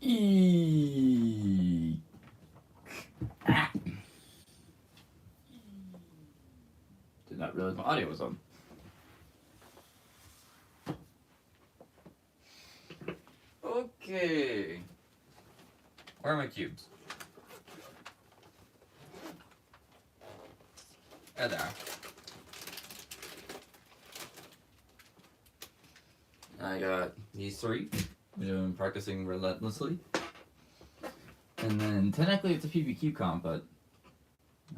Eek. Ah. Did not realize my audio was on. Okay. Where are my cubes? There they are. I got these three, which I've been practicing relentlessly. And then technically it's a PBQ comp, but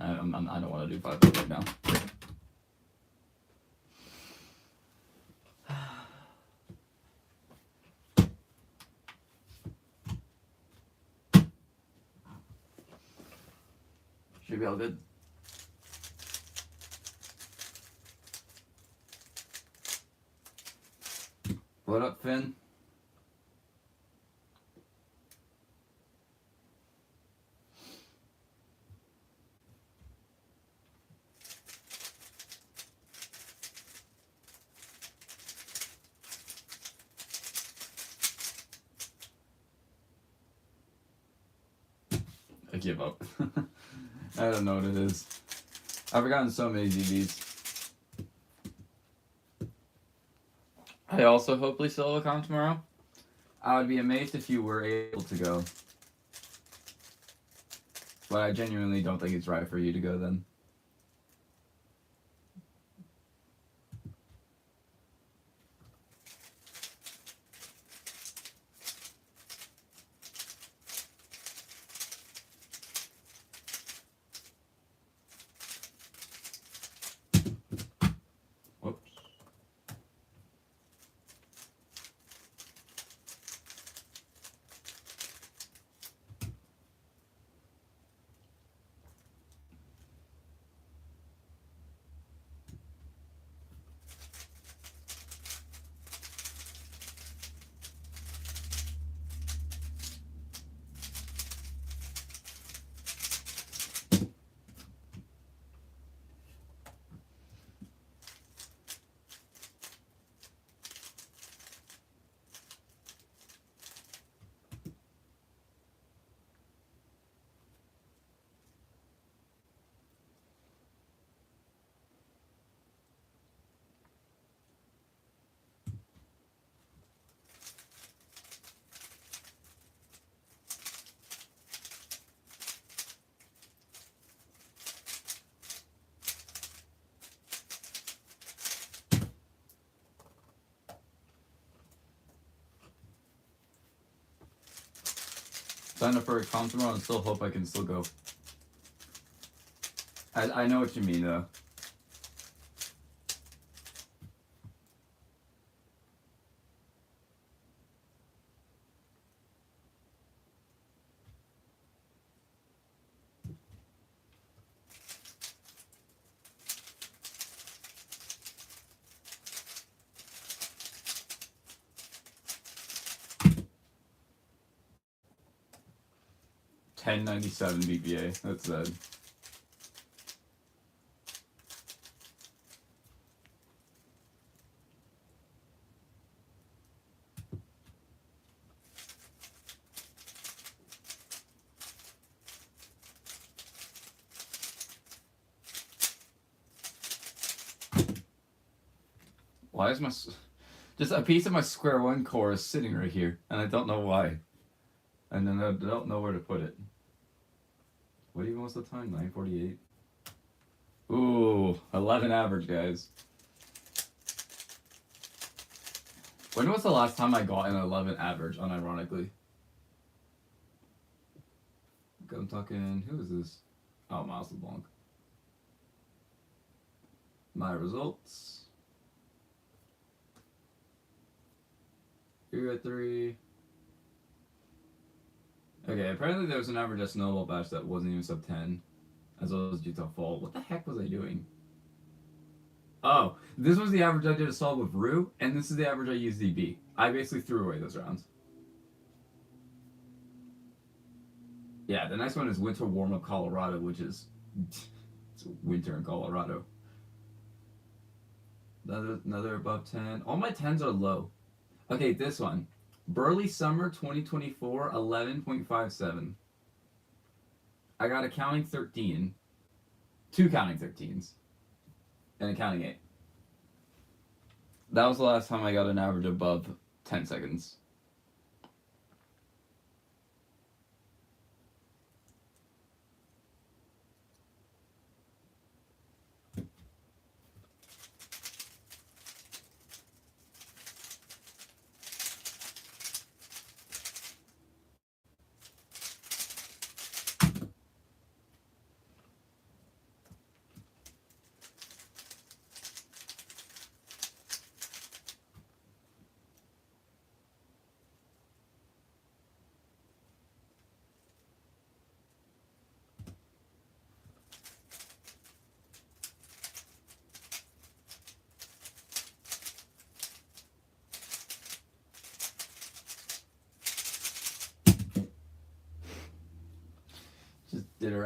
I don't want to do 5 right now. Should be all good. What up, Finn? I give up. I don't know what it is. I've forgotten so many DBs. I also hopefully solo comp tomorrow. I would be amazed if you were able to go. But I genuinely don't think it's right for you to go then. Whoops. Sign up for a comp tomorrow and still hope I can still go. I know what you mean though. $10.97 BPA. That's sad. Why is my just a piece of my square one core is sitting right here, and I don't know why, and then I don't know where to put it. What even was the time? 9:48. Ooh, 11 average, guys. When was the last time I got an 11 average? Unironically, I'm talking. Who is this? Oh, Miles LeBlanc. My results. You're at 3. Okay, apparently there was an average at Snowball Bash that wasn't even sub 10, as well as Utah Fall. What the heck was I doing? Oh, this was the average I did a solve with Rue, and this is the average I used DB. I basically threw away those rounds. Yeah, the next one is Winter Warm-Up Colorado, which is it's winter in Colorado. Another above 10. All my 10s are low. Okay, this one. Burley Summer 2024, 11.57. I got a counting 13, two counting 13s, and a counting 8. That was the last time I got an average above 10 seconds.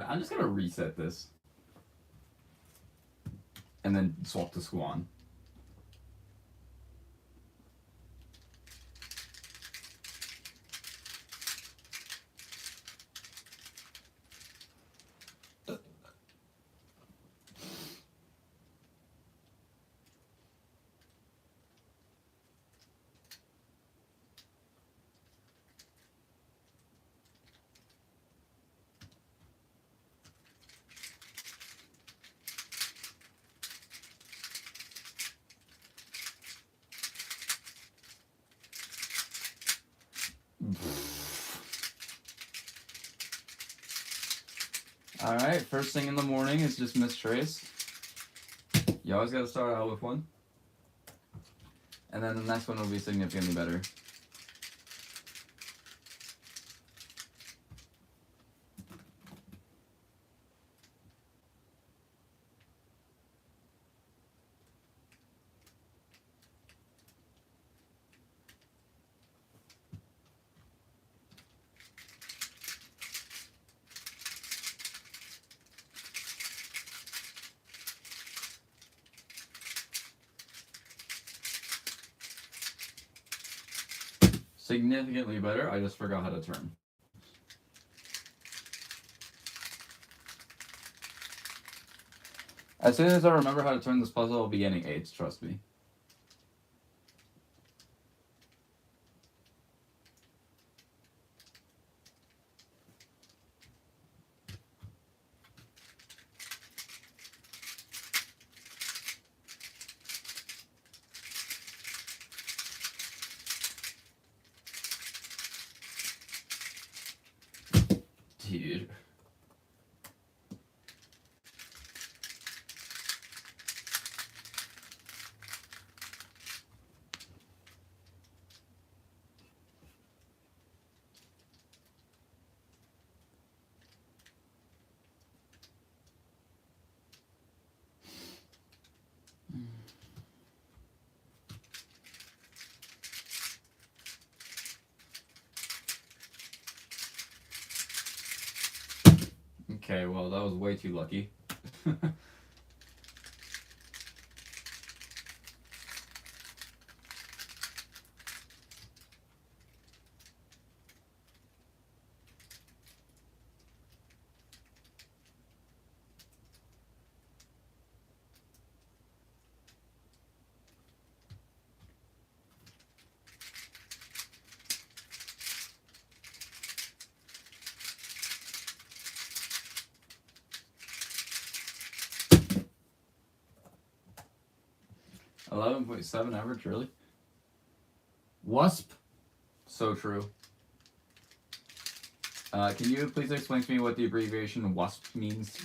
I'm just gonna reset this. And then swap to Squan. Alright, first thing in the morning is just Miss Trace. You always gotta start out with one. And then the next one will be significantly better. Significantly better, I just forgot how to turn. As soon as I remember how to turn this puzzle, I'll be getting 8s, trust me. Dude. Okay, well, that was way too lucky. $11.7 average, really? Wasp? So true. Can you please explain to me what the abbreviation WASP means?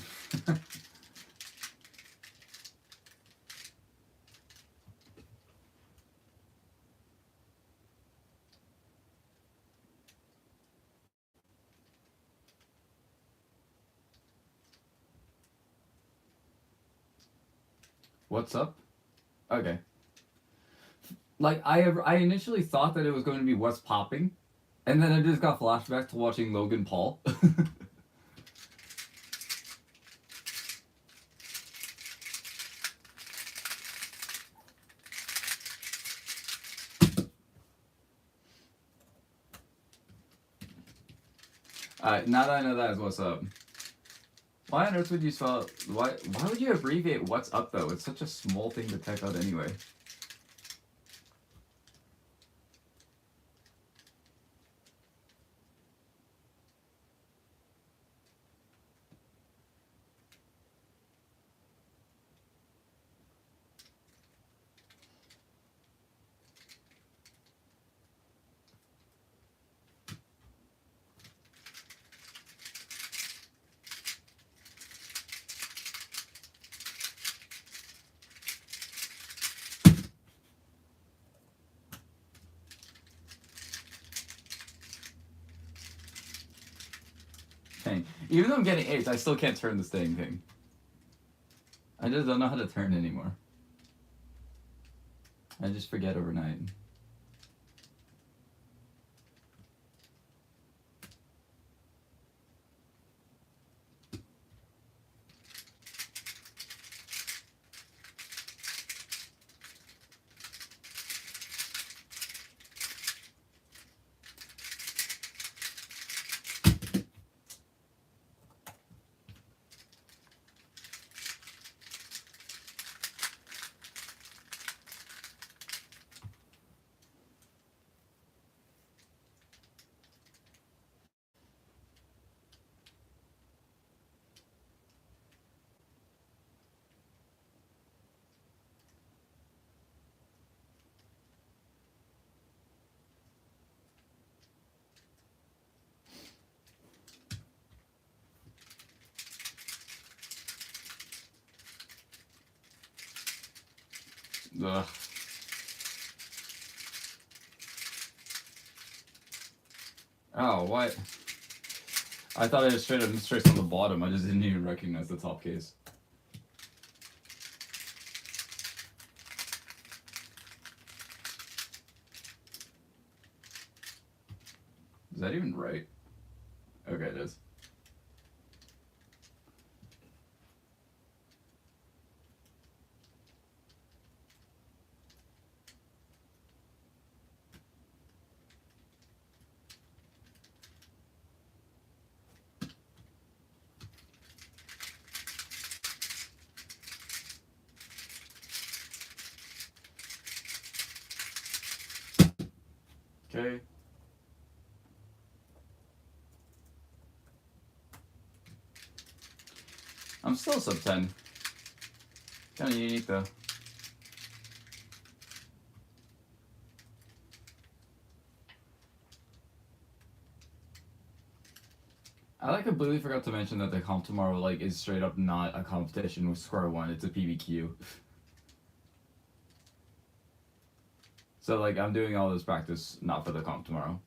What's up? Okay. Like, I initially thought that it was going to be what's popping, and then I just got flashback to watching Logan Paul. Why? Now that I know that is what's up. Why on earth would you spell? Why would you abbreviate what's up though? It's such a small thing to type out anyway. Dang. Even though I'm getting 8s, I still can't turn this dang thing. I just don't know how to turn anymore. I just forget overnight. Ugh. Oh, what? I thought I just straight up mistraced on the bottom. I just didn't even recognize the top case. Is that even right? Okay, it is. Okay. I'm still sub 10. Kind of unique though. I completely forgot to mention that the comp tomorrow is straight up not a competition with Square One. It's a PBQ. So I'm doing all this practice not for the comp tomorrow.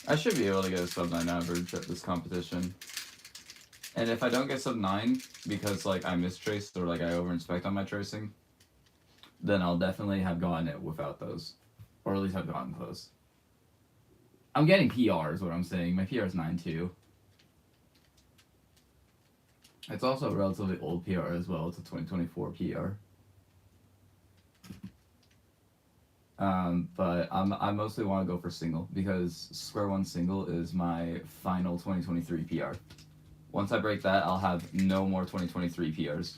I should be able to get a sub 9 average at this competition. And if I don't get sub 9 because I mistraced or I over-inspect on my tracing, then I'll definitely have gotten it without those. Or at least have gotten close. I'm getting PR is what I'm saying. My PR is 9.2. It's also a relatively old PR as well. It's a 2024 PR. But I mostly want to go for single because Square One single is my final 2023 PR. Once I break that, I'll have no more 2023 PRs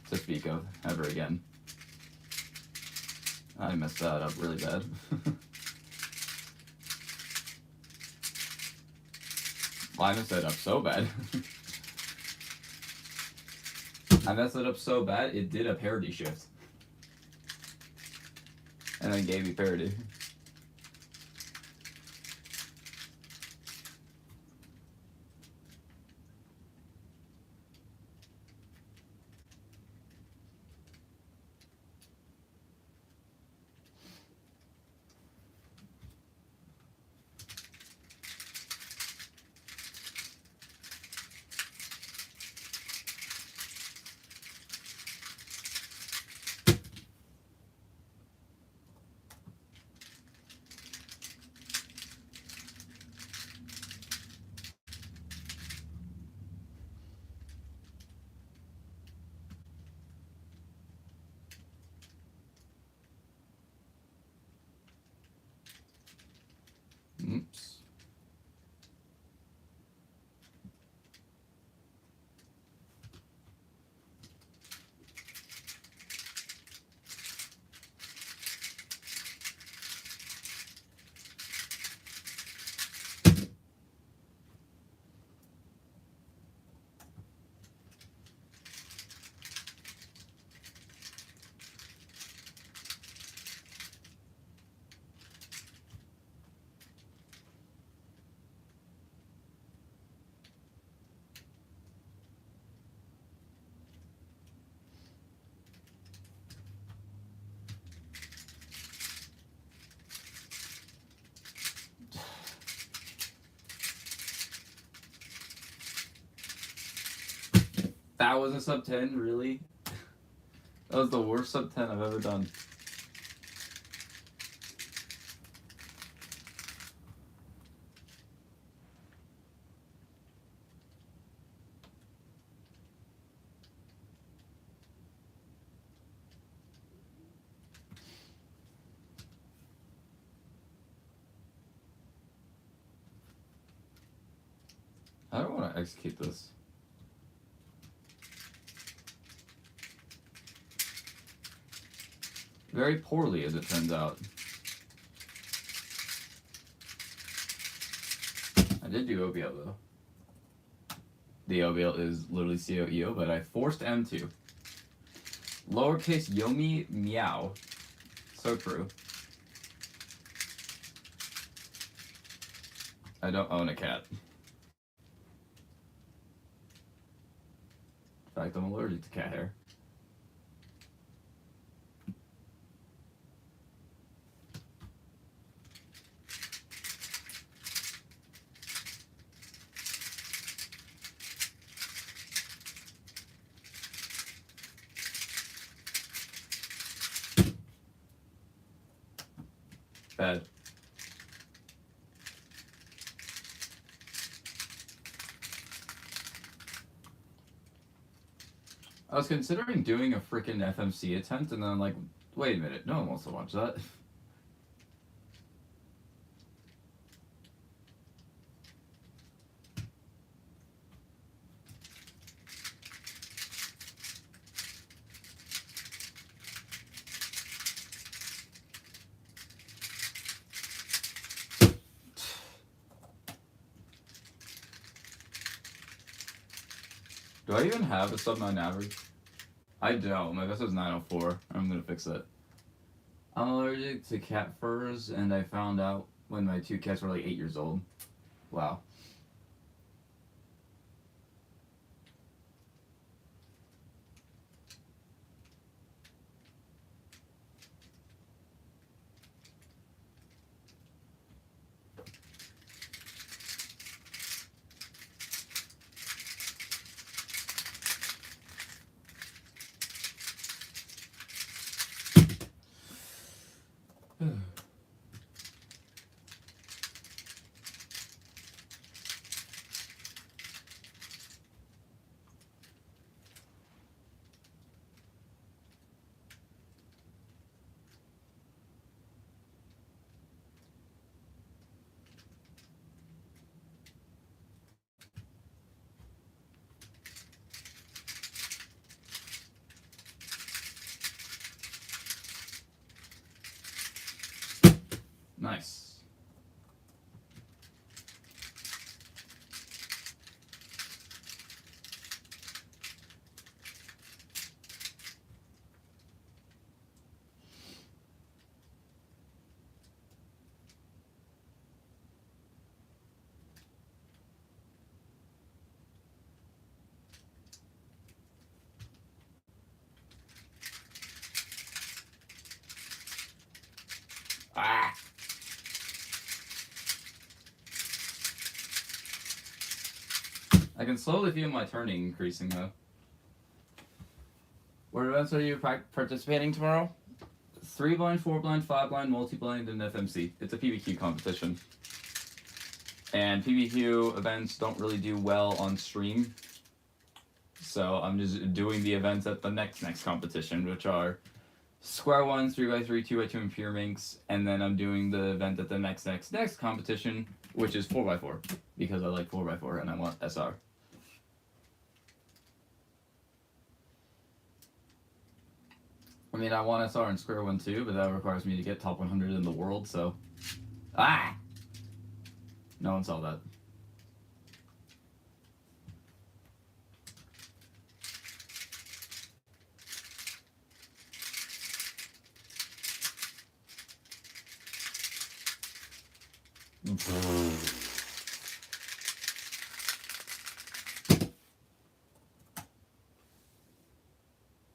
to speak of ever again. I messed that up really bad. Well, I messed that up so bad. I messed it up so bad, it did a parity shift. And then gave me parity. That was a sub 10, really? That was the worst sub 10 I've ever done. I don't want to execute this. Very poorly, as it turns out. I did do OBL, though. The OBL is literally COEO, but I forced M2. Lowercase Yomi Meow. So true. I don't own a cat. In fact, I'm allergic to cat hair. Bad. I was considering doing a freaking FMC attempt, and then I'm like, wait a minute, no one wants to watch that. Do I even have a sub 9 average? I don't. My best was 904. I'm gonna fix that. I'm allergic to cat furs, and I found out when my 2 cats were like 8 years old. Wow. Nice. Ah! I can slowly feel my turning increasing, though. What events are you participating tomorrow? 3 blind, 4 blind, 5 blind, multi-blind, and FMC. It's a PBQ competition. And PBQ events don't really do well on stream. So I'm just doing the events at the next competition, which are Square 1, 3x3, 2x2, and Pure Minx. And then I'm doing the event at the next competition, which is 4x4. Because I like 4x4 and I want SR. I mean, I want SR in Square 1 too, but that requires me to get top 100 in the world, so... Ah! No one saw that.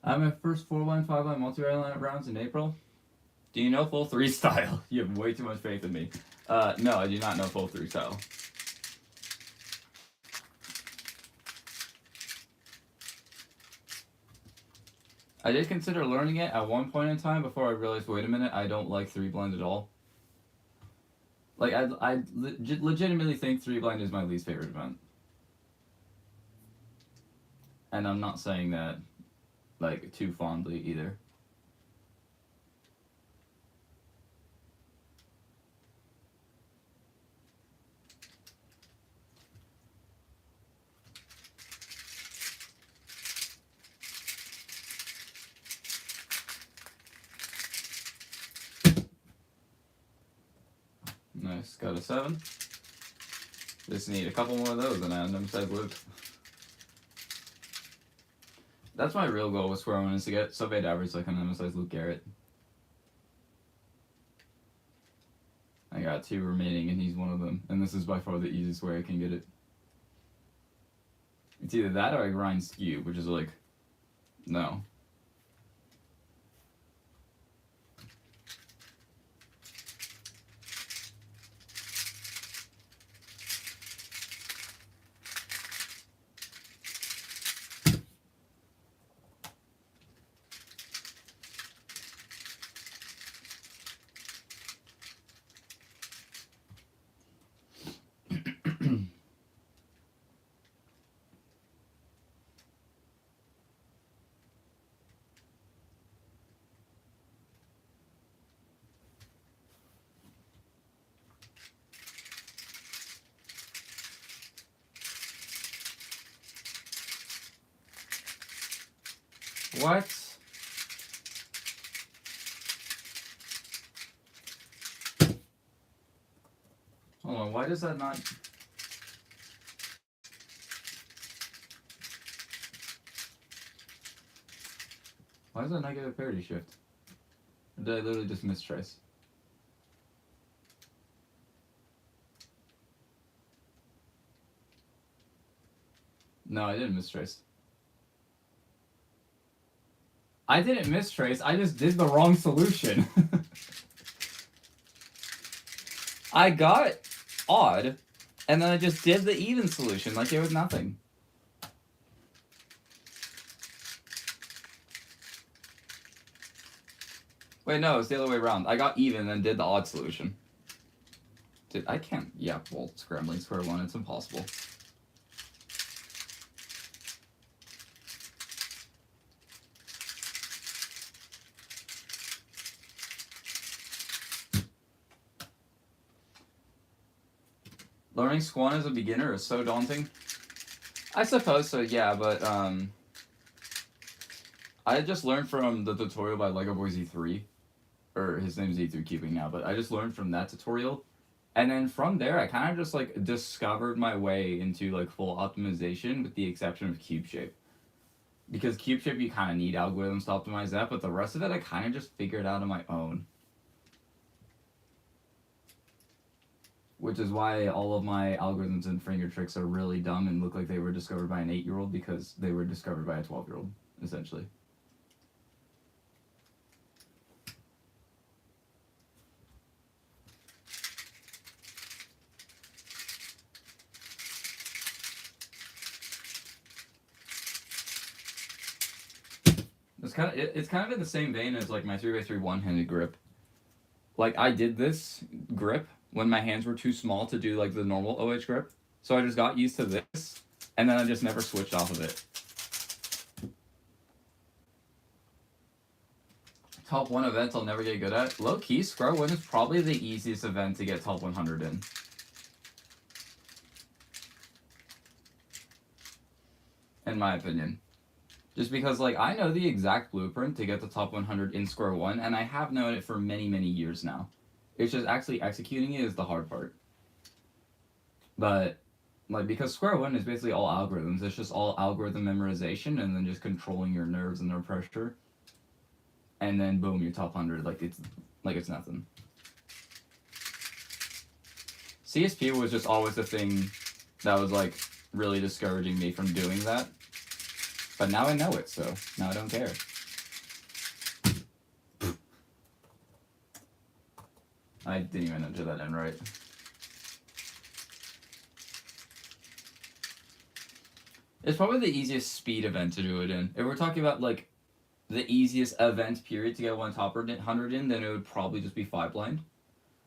I have my first 4-line, 5-line multi-line rounds in April. Do you know full 3 style? You have way too much faith in me. No, I do not know full 3 style. I did consider learning it at one point in time before I realized, wait a minute, I don't like 3-blind at all. Like, I legitimately think 3-blind is my least favorite event. And I'm not saying that, like, too fondly either. Nice, got a 7. Just need a couple more of those and I Nemesis Loop. That's my real goal with Square One, is to get sub-8 average like an Nemesis Luke Garrett. I got 2 remaining and he's one of them. And this is by far the easiest way I can get it. It's either that or I grind Skew, which is like, no. What? Hold on, why does that not... Why does that not get a parity shift? Or did I literally just mistrace? No, I didn't mistrace. I didn't mistrace, I just did the wrong solution. I got odd, and then I just did the even solution like it was nothing. Wait, no, it's the other way around. I got even and then did the odd solution. Dude, I can't, yeah, well, scrambling Square One, it's impossible. Learning Squan as a beginner is so daunting. I suppose so, yeah, but I just learned from the tutorial by Lego Boy Z3, or his name's Z3 Cubing now, but I just learned from that tutorial, and then from there I kind of just like discovered my way into like full optimization, with the exception of Cube Shape. Because Cube Shape you kind of need algorithms to optimize that, but the rest of it I kind of just figured out on my own. Which is why all of my algorithms and finger tricks are really dumb and look like they were discovered by an 8-year-old, because they were discovered by a 12-year-old, essentially. It's kind of in the same vein as like my 3x3 one-handed grip. Like I did this grip when my hands were too small to do like the normal OH grip, so I just got used to this, and then I just never switched off of it. Top 1 events I'll never get good at. Low key, Square One is probably the easiest event to get top 100 in. In my opinion. Just because, like, I know the exact blueprint to get the top 100 in Square One, and I have known it for many, many years now. It's just actually executing it is the hard part. But, like, because Square One is basically all algorithms, it's just all algorithm memorization and then just controlling your nerves and nerve pressure. And then, boom, you're top 100. Like, it's nothing. CSP was just always the thing that was, like, really discouraging me from doing that. But now I know it, so now I don't care. I didn't even enter that in right. It's probably the easiest speed event to do it in. If we're talking about, like, the easiest event period to get one top 100 in, then it would probably just be 5 blind.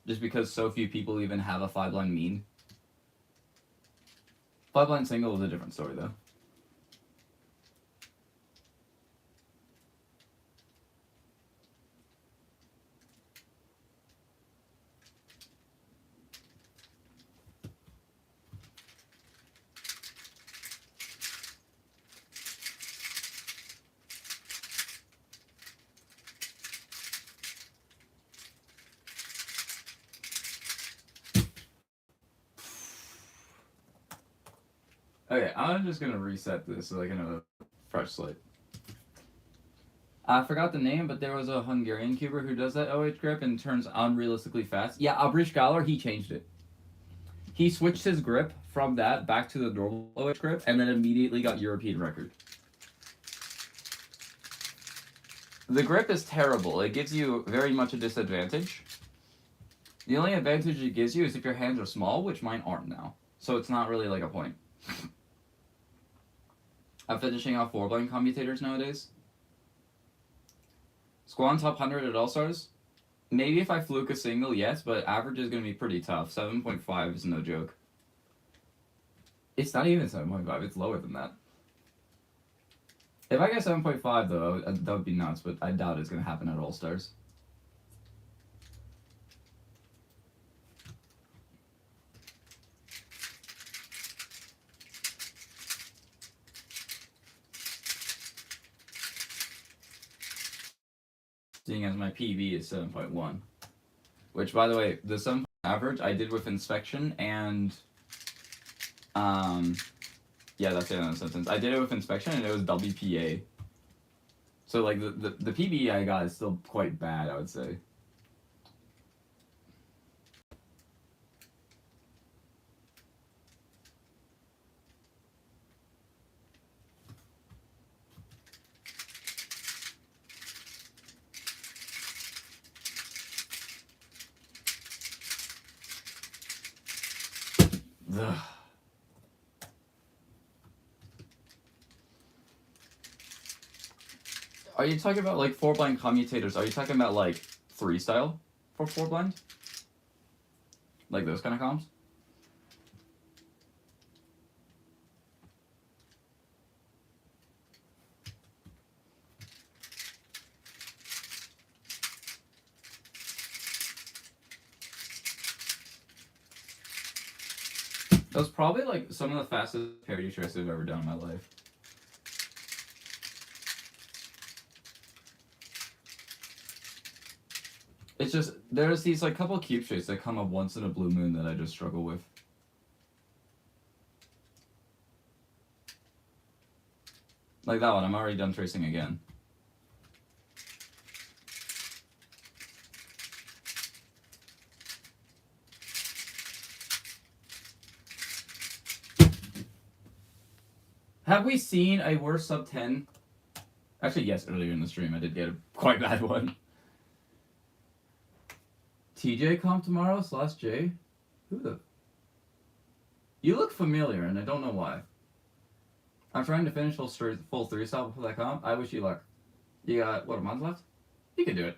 Just because so few people even have a 5 blind mean. 5 blind single is a different story though. Okay, I'm just gonna reset this so I can have a fresh slate. I forgot the name, but there was a Hungarian cuber who does that OH grip and turns unrealistically fast. Yeah, Abrish Galar, he changed it. He switched his grip from that back to the normal OH grip and then immediately got European record. The grip is terrible. It gives you very much a disadvantage. The only advantage it gives you is if your hands are small, which mine aren't now. So it's not really like a point. I'm finishing off 4 blind commutators nowadays. Squan top 100 at All-Stars? Maybe if I fluke a single, yes, but average is going to be pretty tough. 7.5 is no joke. It's not even 7.5, it's lower than that. If I get 7.5 though, that would be nuts, but I doubt it's going to happen at All-Stars. Seeing as my PV is 7.1. Which, by the way, the 7 average I did with inspection and... yeah, that's the end of the sentence. I did it with inspection and it was WPA. So, like, the PV I got is still quite bad, I would say. Ugh. Are you talking about like 4 blind commutators? Are you talking about like 3 style for 4 blind? Like those kind of comms? That was probably like some of the fastest parity tricks I've ever done in my life. It's just, there's these like couple cube shapes that come up once in a blue moon that I just struggle with. Like that one, I'm already done tracing again. Have we seen a worse sub 10? Actually, yes, earlier in the stream I did get a quite bad one. TJ comp tomorrow / J? Who the... You look familiar and I don't know why. I'm trying to finish full 3 style before that comp. I wish you luck. You got, what, a month left? You can do it.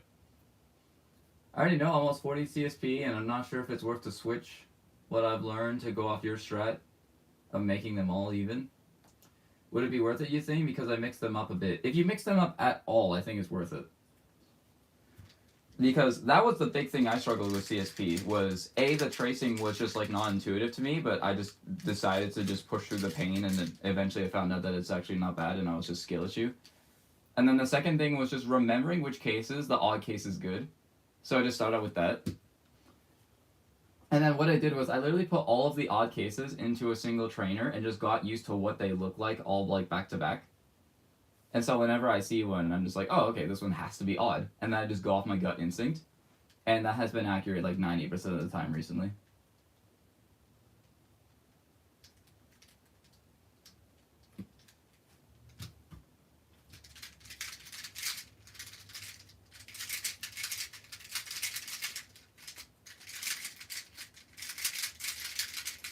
I already know almost 40 CSP and I'm not sure if it's worth to switch what I've learned to go off your strat of making them all even. Would it be worth it, you think? Because I mixed them up a bit. If you mix them up at all, I think it's worth it. Because that was the big thing I struggled with CSP, was A, the tracing was just like not intuitive to me, but I just decided to just push through the pain and then eventually I found out that it's actually not bad and I was just skill issue. And then the second thing was just remembering which cases the odd case is good. So I just started with that. And then what I did was I literally put all of the odd cases into a single trainer and just got used to what they look like all like back to back. And so whenever I see one, I'm just like, oh, okay, this one has to be odd. And then I just go off my gut instinct. And that has been accurate like 90% of the time recently.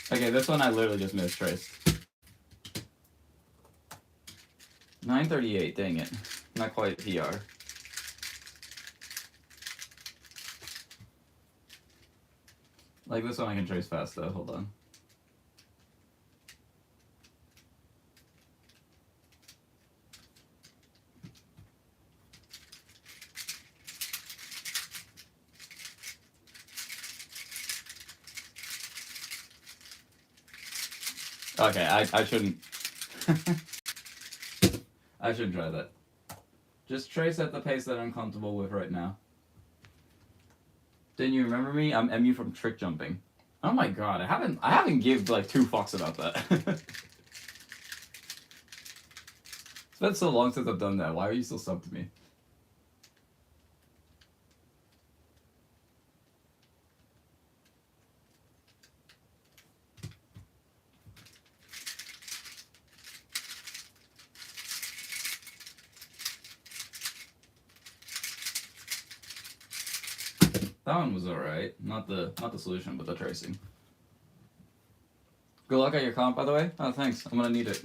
Okay, this one I literally just mistraced. 938, dang it. Not quite PR. Like this one I can trace fast though, hold on. Okay, I shouldn't I shouldn't try that. Just trace at the pace that I'm comfortable with right now. Didn't you remember me? I'm MU from Trick Jumping. Oh my god, I haven't give like 2 fucks about that. It's been so long since I've done that. Why are you still subbed to me? That one was alright. Not the solution, but the tracing. Good luck at your comp, by the way. Oh, thanks. I'm gonna need it.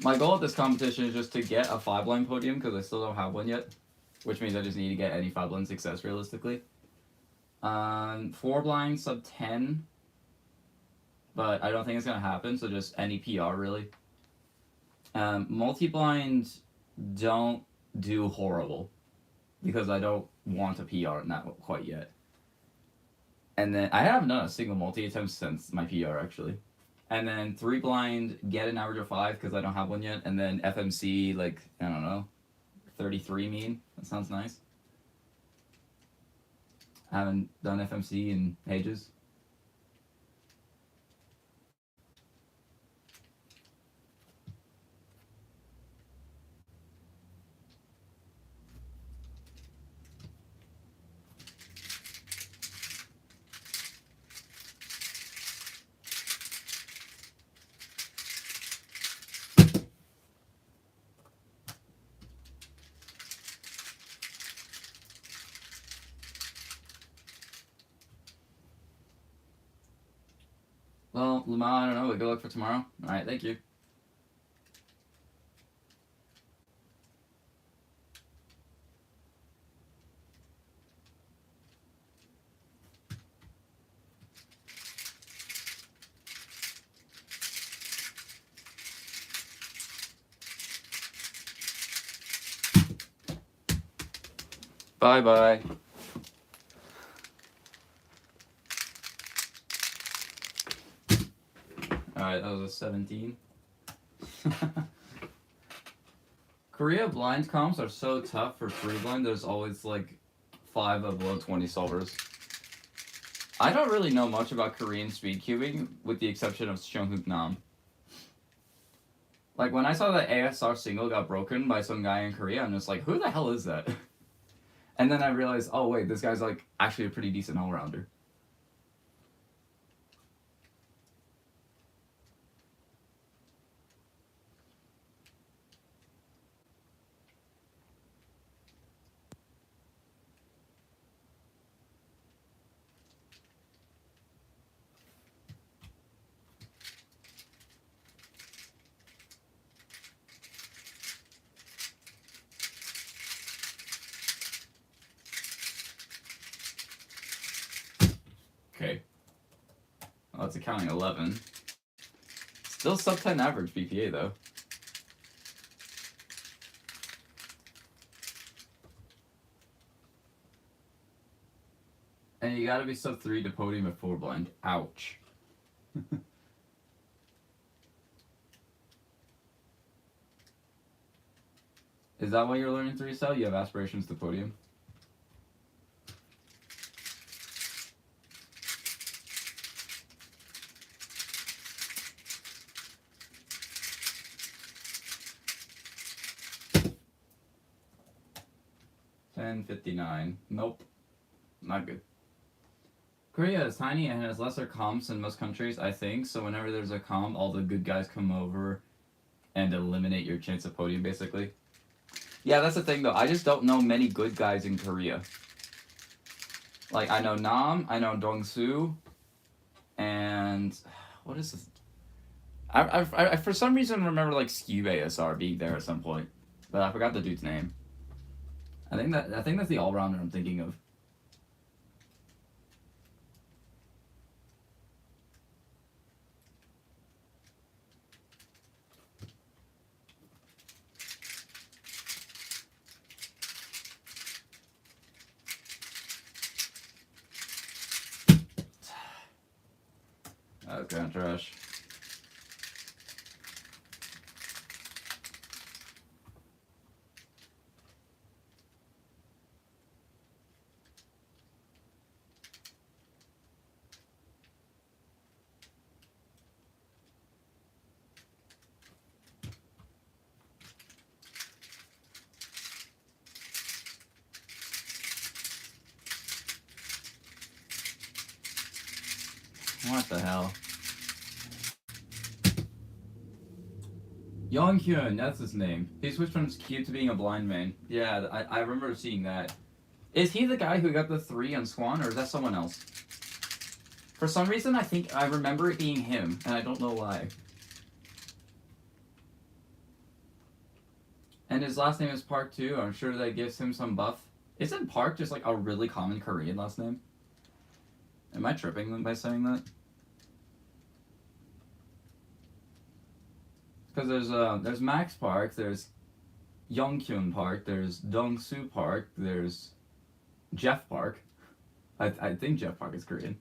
My goal at this competition is just to get a 5-line podium, because I still don't have one yet. Which means I just need to get any 5-line success, realistically. 4-blind, sub 10. But I don't think it's gonna happen, so just any PR, really. Multi-blind, don't do horrible. Because I don't want a PR in that quite yet. And then I haven't done a single multi attempt since my PR actually. And then 3-blind, get an average of 5 because I don't have one yet. And then FMC, like, I don't know, 33 mean. That sounds nice. I haven't done FMC in ages. Well, Lamar, I don't know, but good luck for tomorrow. Alright, thank you. Bye-bye. Alright, that was a 17. Korea blind comps are so tough for 3-blind, there's always like 5 of below 20 solvers. I don't really know much about Korean speed cubing, with the exception of Seonghook Nam. Like, when I saw that ASR single got broken by some guy in Korea, I'm just like, who the hell is that? And then I realized, oh wait, this guy's like actually a pretty decent all-rounder. Okay. Well, that's accounting 11. Still sub 10 average BPA though. And you gotta be sub 3 to podium at 4-blind. Ouch. Is that why you're learning 3-cell? You have aspirations to podium? $10.59. Nope. Not good. Korea is tiny and has lesser comps than most countries, I think, so whenever there's a comp, all the good guys come over and eliminate your chance of podium, basically. Yeah, that's the thing, though. I just don't know many good guys in Korea. Like, I know Nam, I know Dongsu, and... what is this? I for some reason remember like Scube ASR being there at some point, but I forgot the dude's name. I think that's the all rounder I'm thinking of. That was kind of trash. What the hell? Yonghyun, that's his name. He switched from cute to being a blind man. Yeah, I remember seeing that. Is he the guy who got the 3 on Swan, or is that someone else? For some reason, I think I remember it being him, and I don't know why. And his last name is Park too. I'm sure that gives him some buff. Isn't Park just like a really common Korean last name? Am I tripping by saying that? Because there's Max Park, there's Youngkyun Park, there's Dongsu Park, there's Jeff Park. I think Jeff Park is Korean.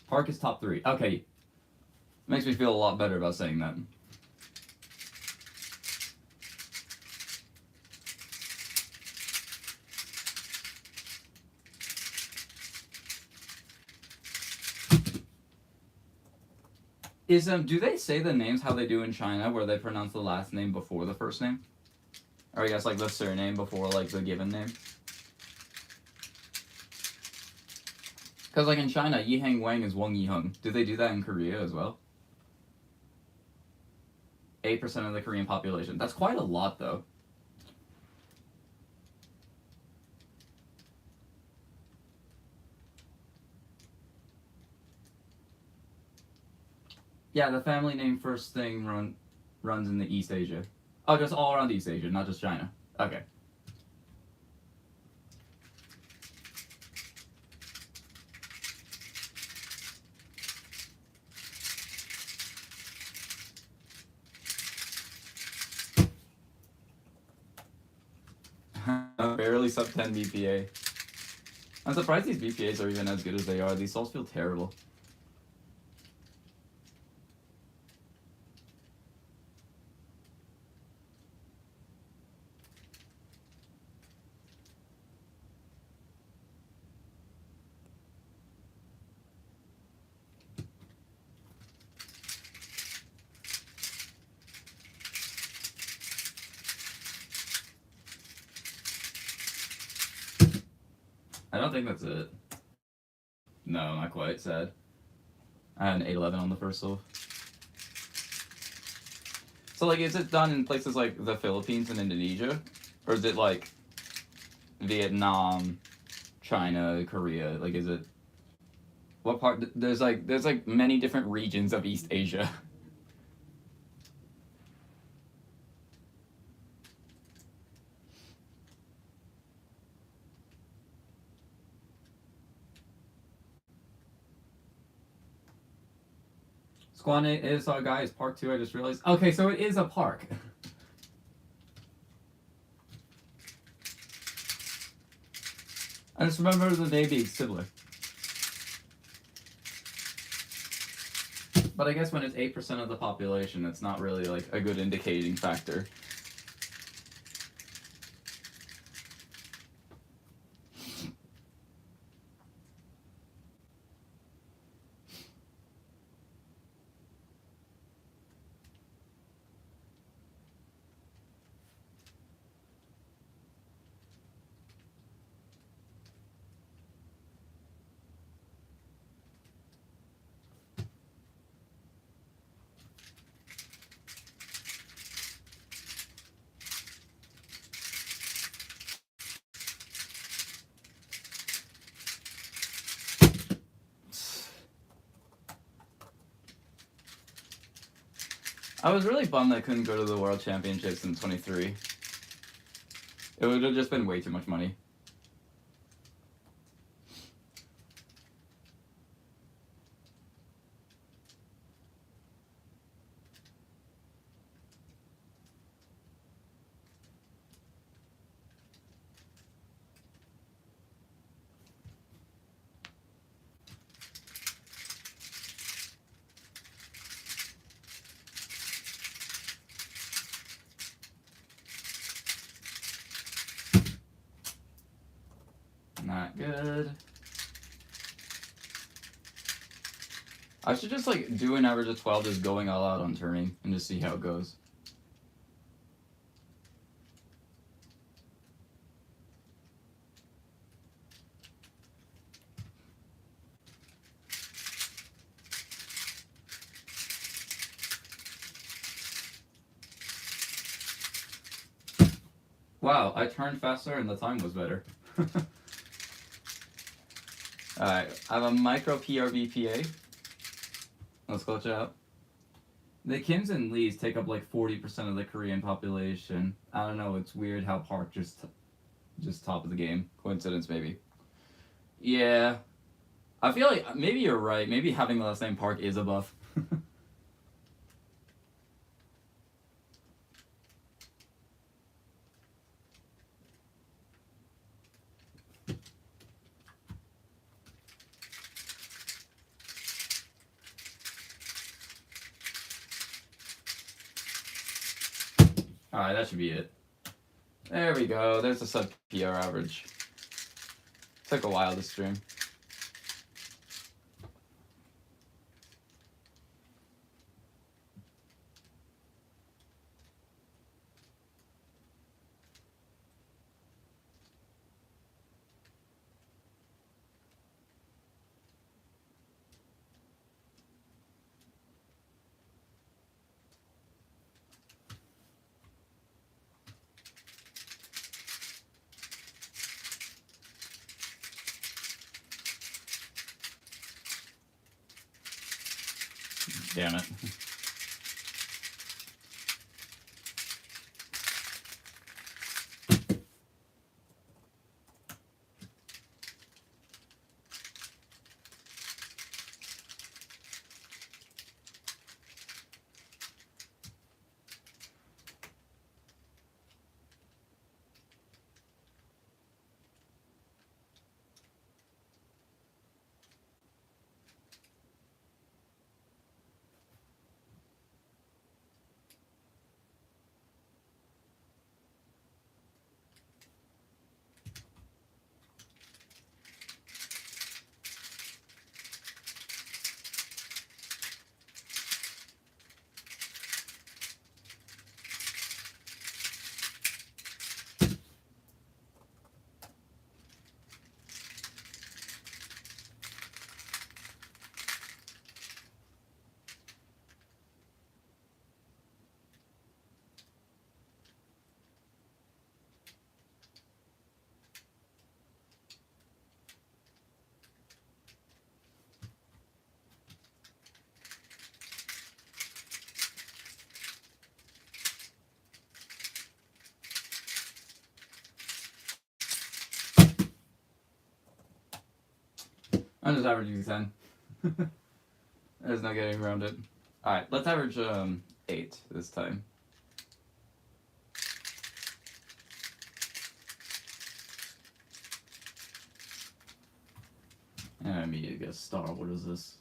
Park is top 3. Okay. Makes me feel a lot better about saying that. Do they say the names how they do in China, where they pronounce the last name before the first name? Or I guess like the surname before like the given name? Because like in China, Yiheng Wang is Wang Yiheng. Do they do that in Korea as well? 8% of the Korean population. That's quite a lot though. Yeah, the family name first thing runs in the East Asia. Oh, just all around East Asia, not just China. Okay. Barely sub 10 BPA. I'm surprised these BPAs are even as good as they are. These souls feel terrible. I don't think that's it. No, not quite. Sad. I had an 811 on the first soul. So, like, is it done in places like the Philippines and Indonesia? Or is it, like, Vietnam, China, Korea? Like, is it... What part... There's many different regions of East Asia. Squan is our guy is Park 2, I just realized. Okay, so it is a park. I just remember the name being similar. But I guess when it's 8% of the population, it's not really like a good indicating factor. I was really bummed I couldn't go to the World Championships in 23. It would have just been way too much money. Not good. I should just like do an average of 12 just going all out on turning and just see how it goes. Wow, I turned faster and the time was better. Alright, I have a micro PRVPA. Let's glitch it out. The Kims and Lees take up like 40% of the Korean population. I don't know, it's weird how Park just top of the game. Coincidence, maybe. Yeah. I feel like maybe you're right. Maybe having the last name Park is a buff. Alright, that should be it. There we go. There's a sub PR average. Took a while to stream. Damn it. I'm just averaging 10. There's no getting around it. Alright, let's average 8 this time. And I immediately get a star. What is this?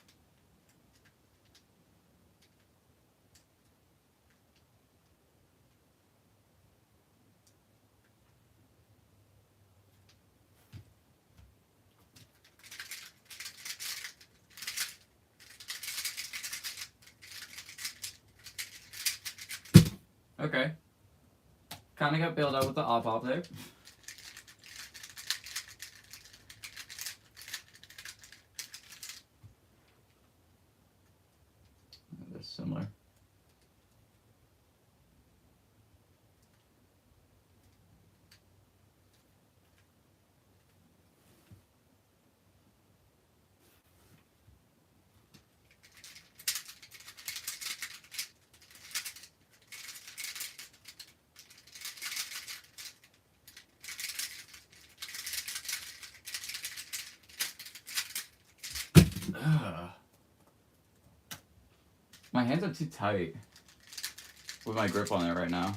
Okay. Kind of got bailed out with the op there. They're similar. Ugh. My hands are too tight with my grip on it right now.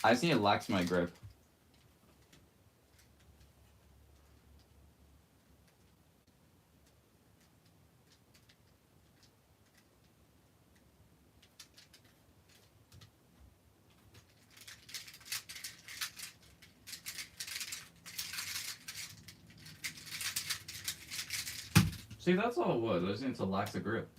I just need to lax my grip. See, that's all it was. I just need to lax the grip.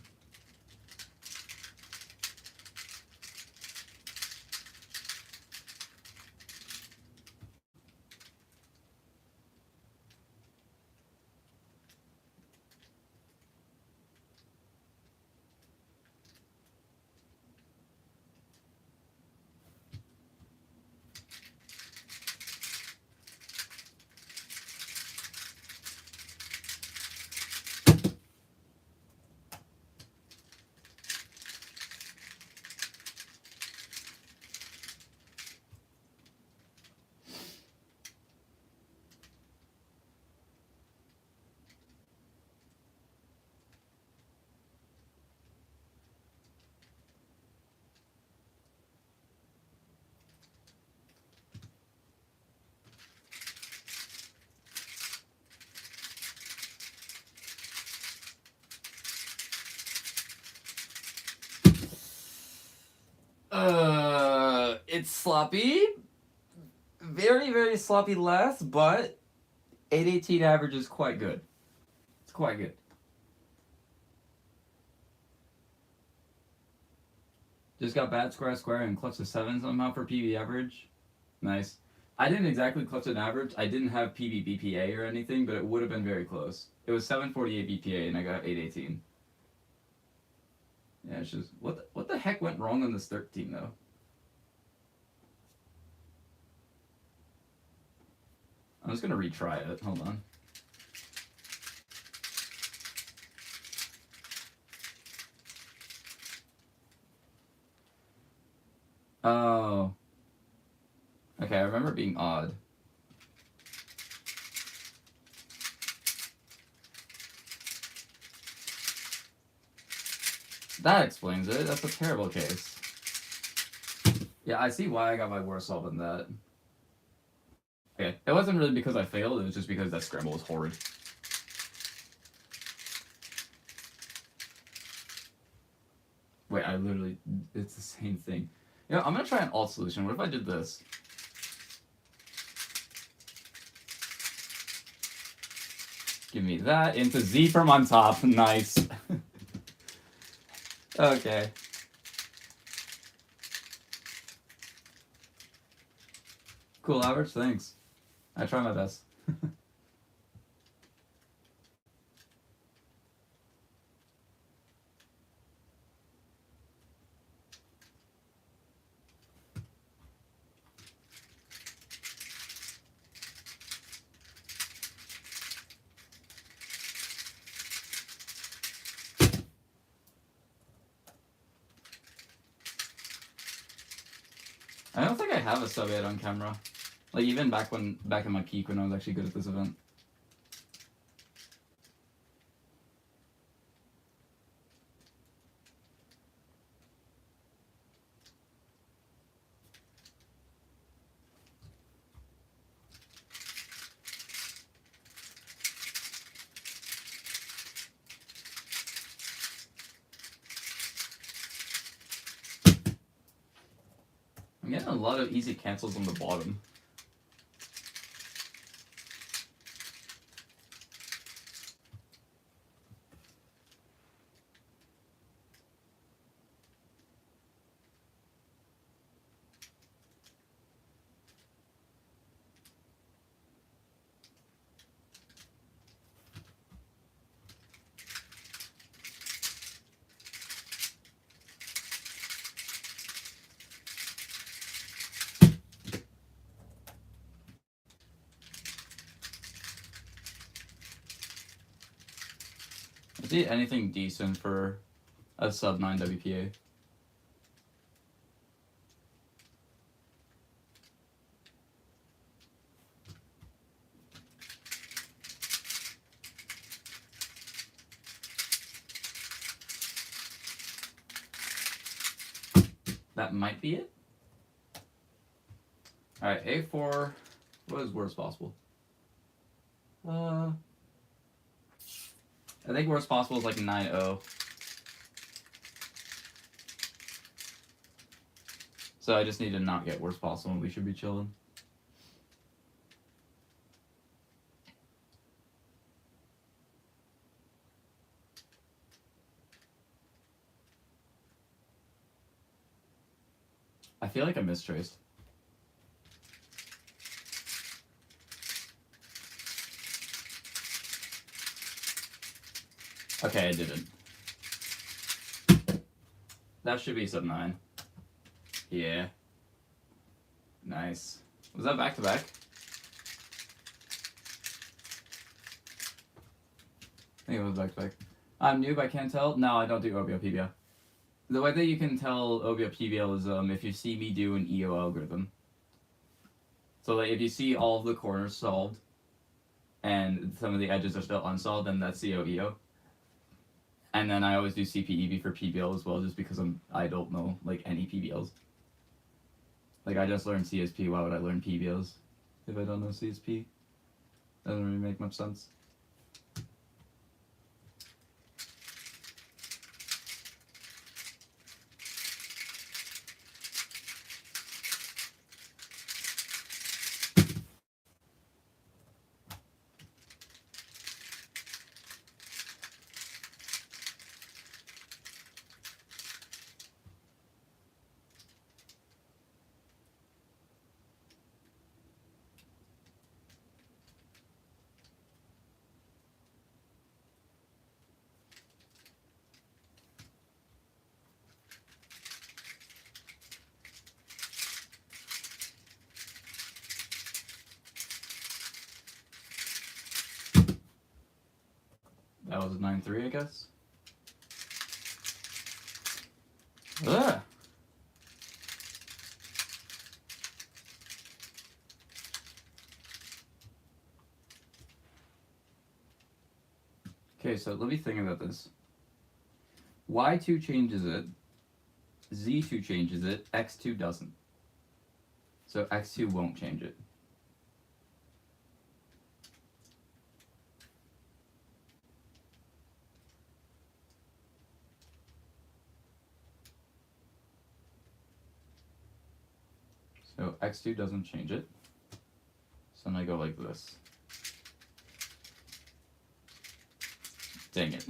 It's sloppy. Very, very sloppy last, but 818 average is quite good. It's quite good. Just got bad square square and clutched a 7 somehow for PB average. Nice. I didn't exactly clutch an average. I didn't have PB BPA or anything, but it would have been very close. It was 748 BPA and I got 818. Yeah, it's just what the heck went wrong on this 13 though? I'm just gonna retry it. Hold on. Oh. Okay, I remember it being odd. That explains it. That's a terrible case. Yeah, I see why I got my worst solve in that. Okay, it wasn't really because I failed, it was just because that scramble was horrid. Wait, I literally, it's the same thing. You know, I'm gonna try an alt solution. What if I did this? Give me that into Z from on top. Nice. Okay. Cool average, thanks. I try my best. I don't think I have a sub 8 on camera. Like even back in my peak when I was actually good at this event. I'm getting a lot of easy cancels on the bottom. Is it anything decent for a sub 9 WPA? That might be it. Alright, A4. What is worst possible? I think worst possible is like 9-0. So I just need to not get worst possible and we should be chilling. I feel like I mistraced. Okay, I didn't. That should be sub 9. Yeah. Nice. Was that back to back? I think it was back to back. I'm noob, I can't tell. No, I don't do OBO PBL. The way that you can tell OBO PBL is if you see me do an EO algorithm. So like if you see all of the corners solved and some of the edges are still unsolved, then that's COEO. And then I always do CPEB for PBL as well, just because I don't know like any PBLs. Like I just learned CSP, why would I learn PBLs if I don't know CSP? Doesn't really make much sense. That was a 9-3, I guess. Ugh. Okay, so let me think about this. Y2 changes it, Z2 changes it, X2 doesn't. So X2 won't change it. So X2 doesn't change it. So then I go like this. Dang it.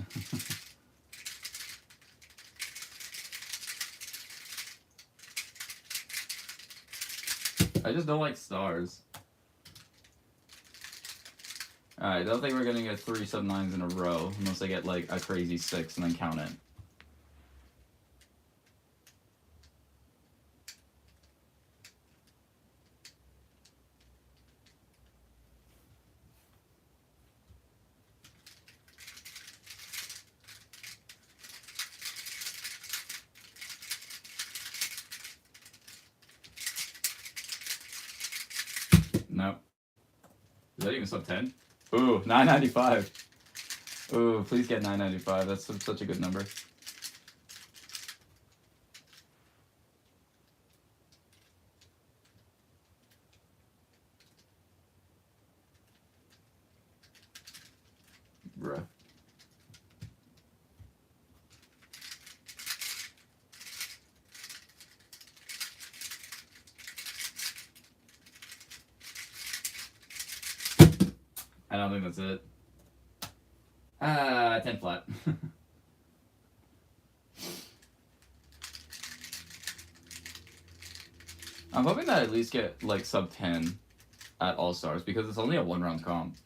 I just don't like stars. Alright, I don't think we're gonna get 3 sub 9s in a row, unless I get like a crazy 6 and then count it. Nope. Is that even sub 10? Ooh, 995. Ooh, please get 995. That's such a good number. Bruh. I don't think that's it. 10 flat. I'm hoping that I at least get like sub 10 at All Stars because it's only a 1-round comp.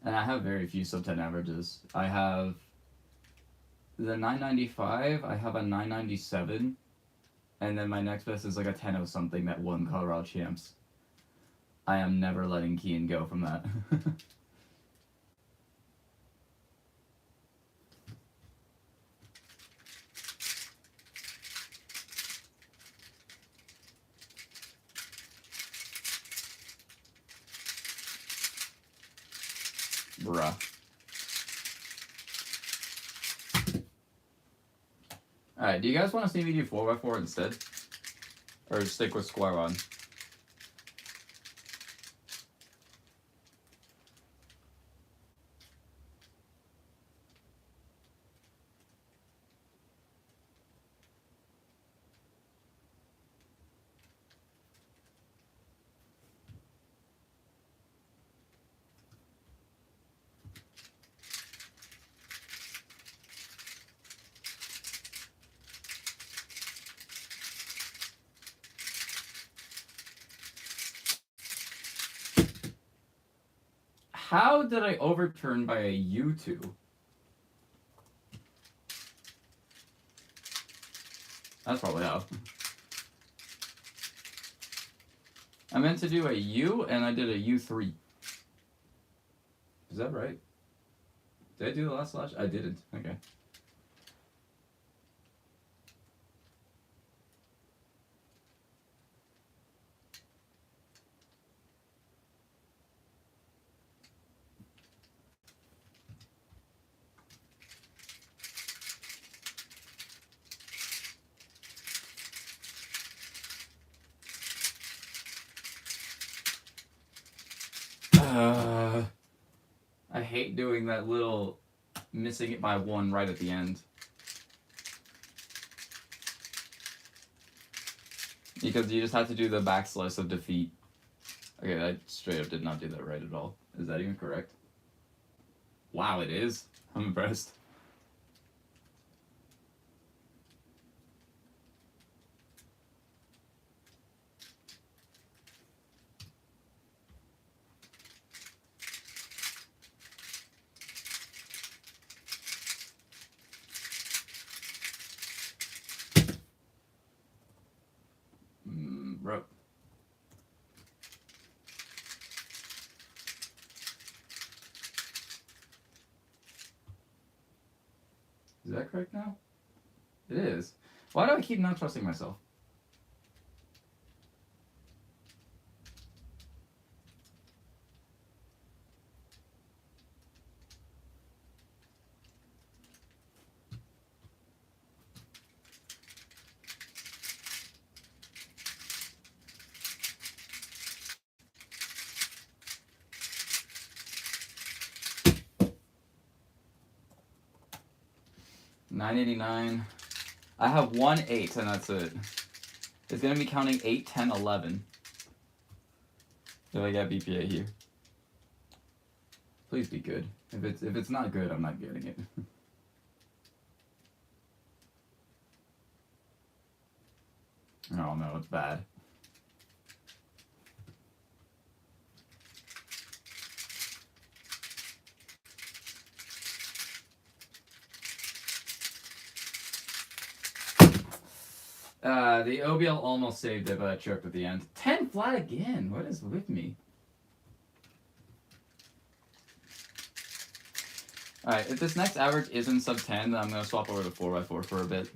And I have very few sub 10 averages. I have the 995, I have a 997, and then my next best is like a 10 something that won Colorado Champs. I am never letting Kian go from that. Bruh. Alright, do you guys want to see me do 4x4 instead? Or stick with square one? How did I overturn by a U2? That's probably how. I meant to do a U and I did a U3. Is that right? Did I do the last slash? I didn't. Okay. I hate doing that little missing it by one right at the end. Because you just have to do the backslash of defeat. Okay, I straight up did not do that right at all. Is that even correct? Wow, it is. I'm impressed. Bro. Is that correct now? It is. Why do I keep not trusting myself? $9.89. I have 1 8 and that's it. It's gonna be counting 8, 10, 11. If I get BPA here. Please be good. If it's not good, I'm not getting it. Oh no, it's bad. The OBL almost saved it, but I choked at the end. 10 flat again. What is with me? Alright, if this next average isn't sub 10, then I'm going to swap over to 4x4 for a bit.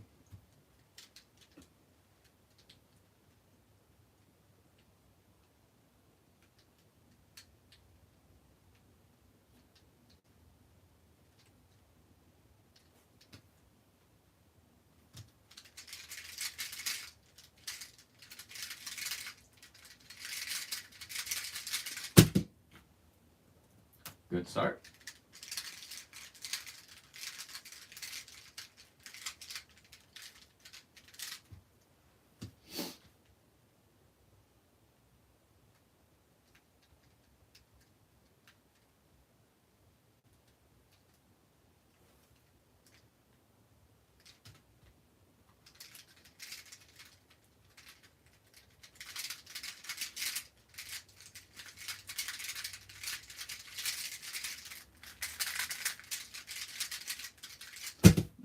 Good start.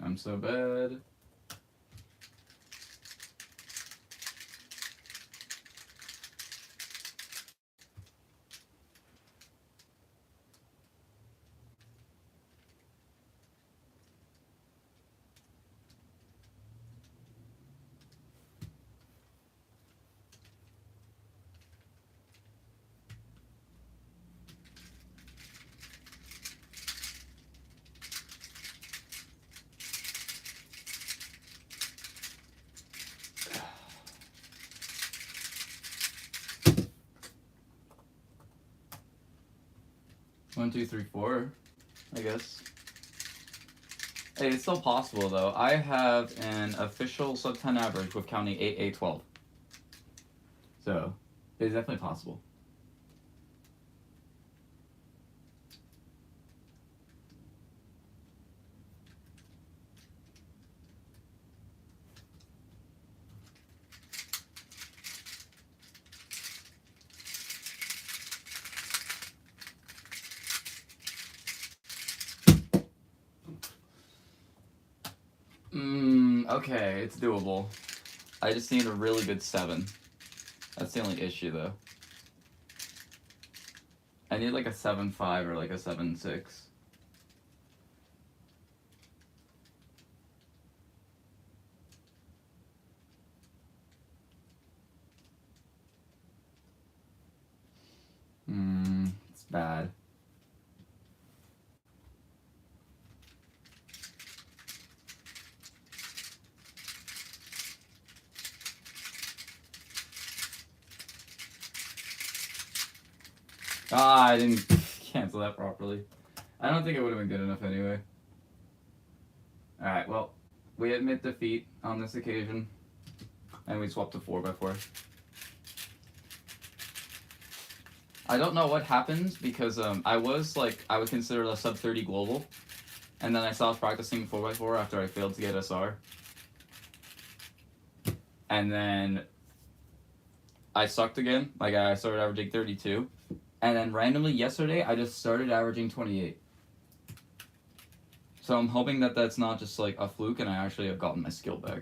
I'm so bad. 1, 2, 3, 4, I guess. Hey, it's still possible though. I have an official sub 10 average with counting 8, 12. So, it's definitely possible. Okay, it's doable. I just need a really good 7. That's the only issue though. I need like a 7-5 or like a 7-6. It's bad. Ah, I didn't cancel that properly. I don't think it would have been good enough anyway. Alright, well, we admit defeat on this occasion. And we swapped to 4x4. I don't know what happened because I would consider a sub 30 global. And then I stopped practicing 4x4 after I failed to get SR. And then I sucked again. Like I started averaging 32. And then randomly yesterday, I just started averaging 28. So I'm hoping that that's not just like a fluke and I actually have gotten my skill back.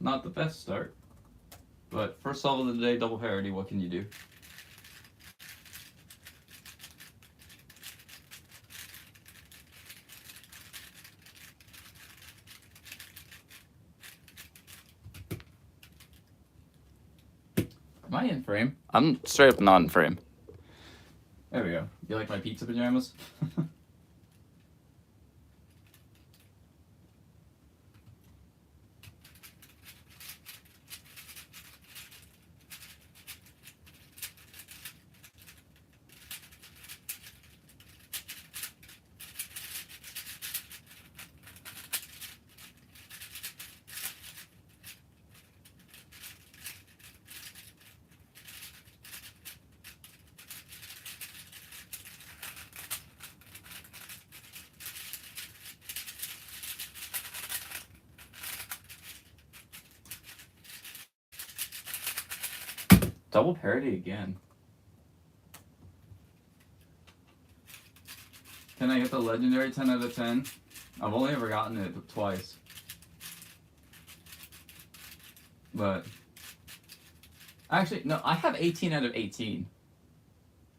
Not the best start. But first solve of the day, double parity, what can you do? Am I in frame? I'm straight up not in frame. There we go. You like my pizza pajamas? Double parity again. Can I get the legendary 10 out of 10? I've only ever gotten it twice. But actually, no, I have 18 out of 18.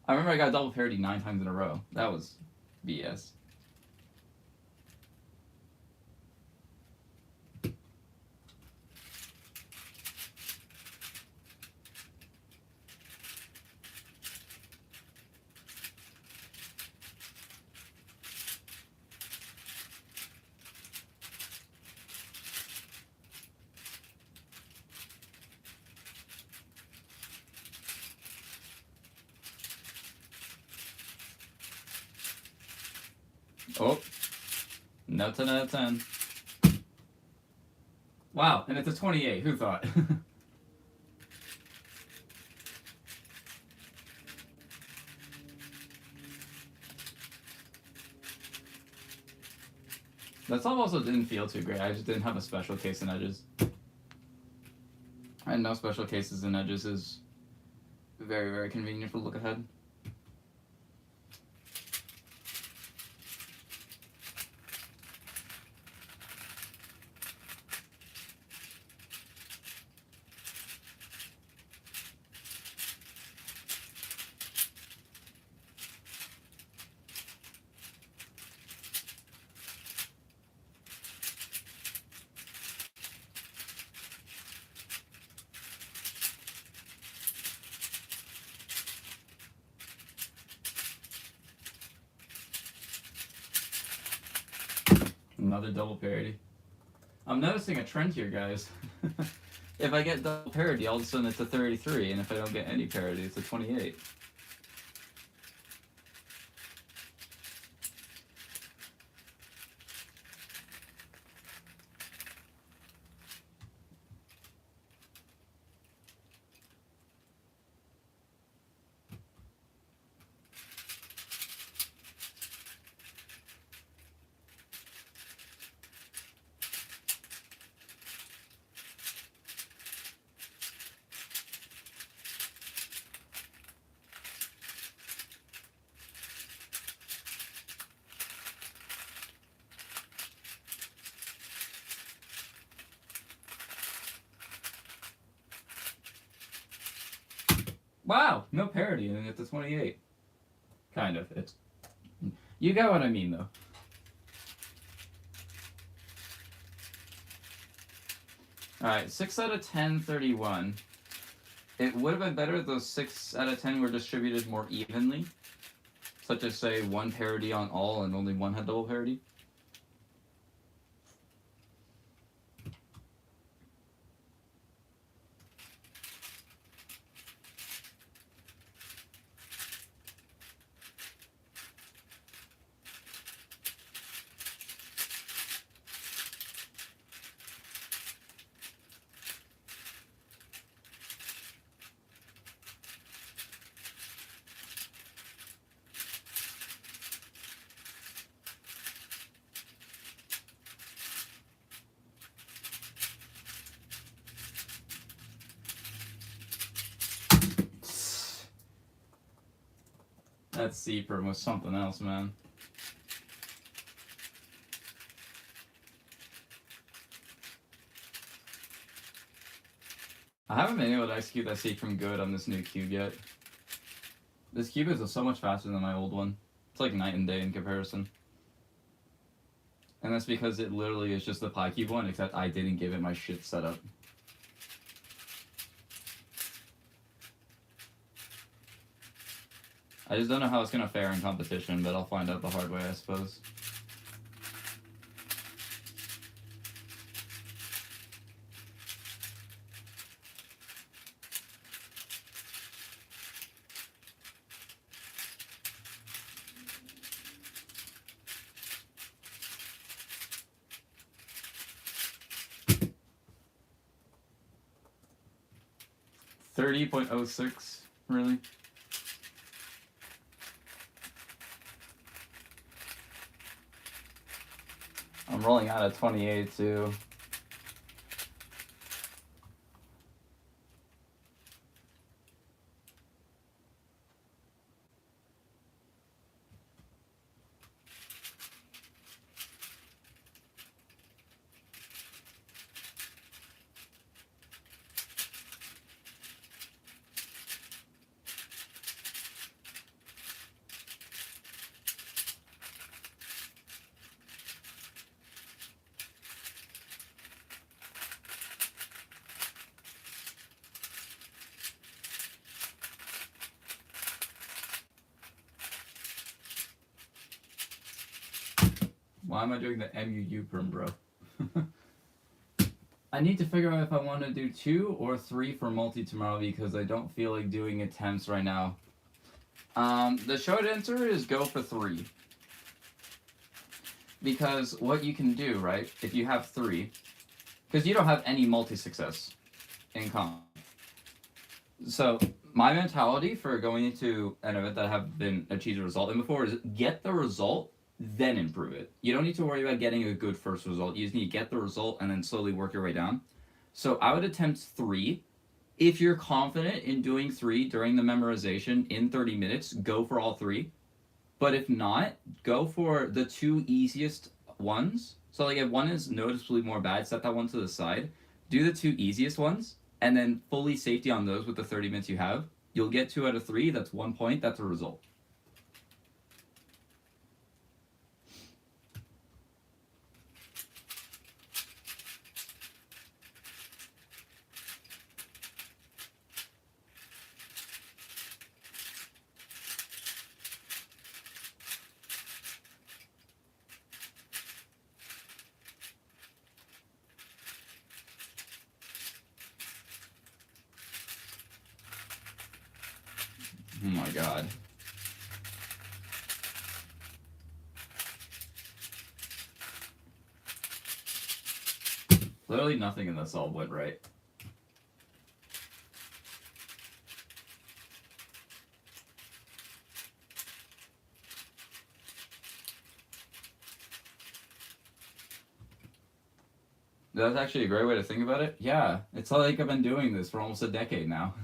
I remember I got double parity 9 times in a row. That was BS. Oh, no 10 out of 10. Wow, and it's a 28. Who thought? That solve also didn't feel too great. I just didn't have a special case in edges. And no special cases in edges is very, very convenient for look ahead. Another double parody. I'm noticing a trend here, guys. If I get double parody, all of a sudden it's a 33, and if I don't get any parody, it's a 28. Wow, no parody, and it's a 28. Kind of. It's. You get what I mean, though. Alright, 6 out of 10, 31. It would have been better if those 6 out of 10 were distributed more evenly. Such as, say, 1 parody on all and only 1 had double parody. That C-perm was something else, man. I haven't been able to execute that C-perm good on this new cube yet. This cube is so much faster than my old one. It's like night and day in comparison. And that's because it literally is just the PyCube one, except I didn't give it my shit set up. I just don't know how it's going to fare in competition, but I'll find out the hard way, I suppose. $30.06, really? I'm rolling out at 28 too. Why am I doing the MUU perm, bro? I need to figure out if I want to do 2 or 3 for multi tomorrow because I don't feel like doing attempts right now. The short answer is go for 3. Because what you can do, right, if you have 3, because you don't have any multi-success in comp. So my mentality for going into an event that I have been achieved a result in before is get the result, then improve it. You don't need to worry about getting a good first result. You just need to get the result and then slowly work your way down. So I would attempt 3. If you're confident in doing 3 during the memorization in 30 minutes, go for all 3. But if not, go for the 2 easiest ones. So like if one is noticeably more bad, set that one to the side. Do the 2 easiest ones, and then fully safety on those with the 30 minutes you have. You'll get 2 out of 3. That's 1 point. That's a result. Oh my god. Literally nothing in this all went right. That's actually a great way to think about it. Yeah, it's like I've been doing this for almost a decade now.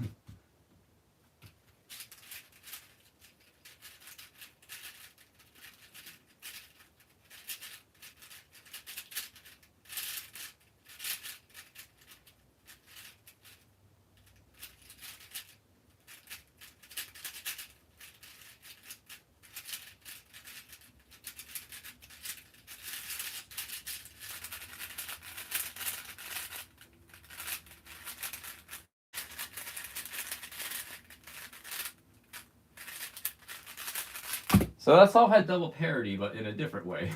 So that's all had double parity, but in a different way.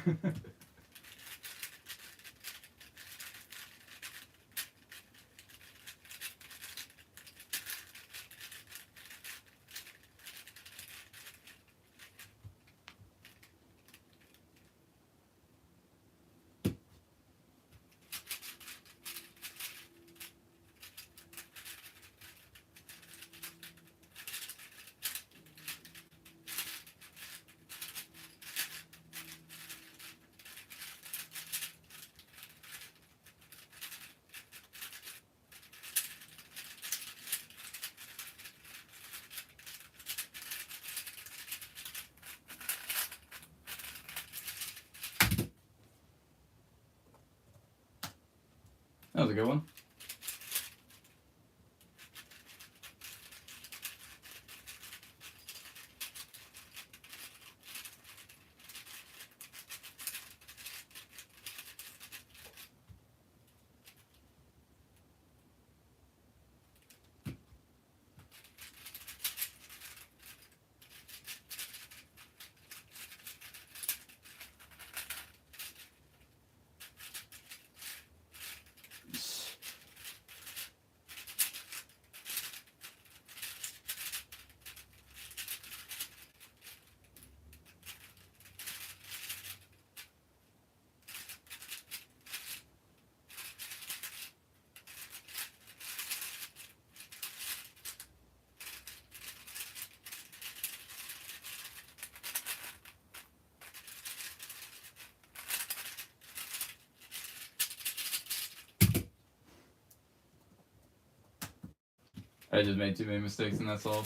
That was a good one. I just made too many mistakes and that's all.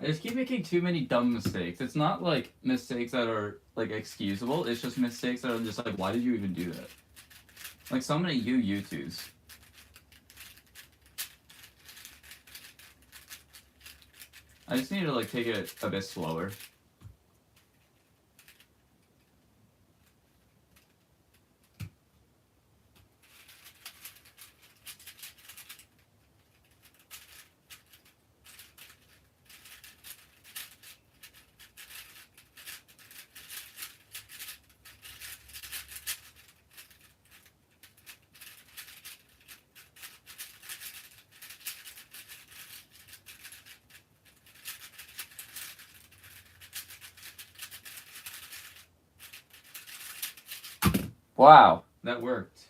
I just keep making too many dumb mistakes. It's not like mistakes that are like excusable. It's just mistakes that are just like, why did you even do that? Like so many U2s. I just need to like take it a bit slower. Wow, that worked.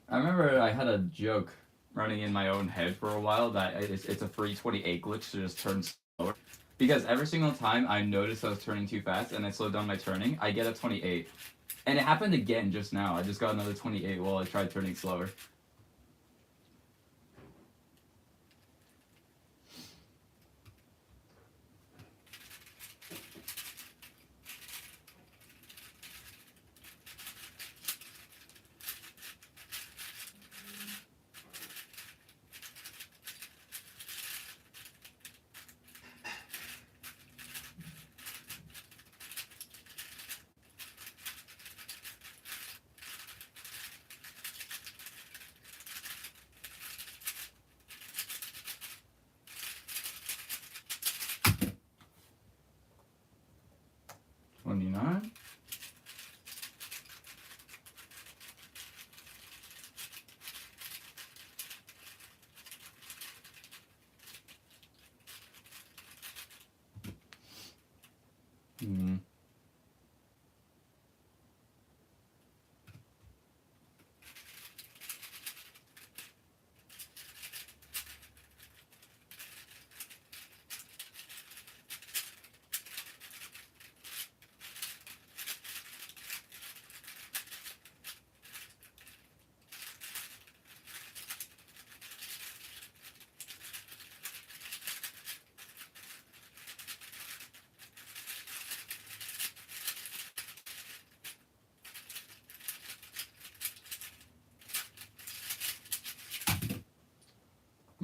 I remember I had a joke running in my own head for a while that it's a free 28 glitch to just turn slower. Because every single time I noticed I was turning too fast and I slowed down my turning, I get a 28. And it happened again just now. I just got another 28 while I tried turning slower. $29. Hmm.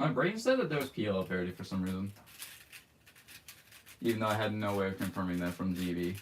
My brain said that there was PLO parity for some reason. Even though I had no way of confirming that from ZB.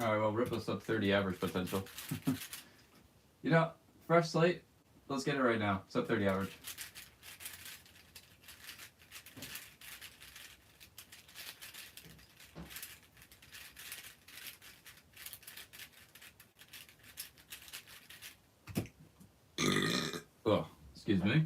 Alright, well, Ripple sub 30 average potential. You know, fresh slate, let's get it right now. Sub 30 average. Oh, excuse me.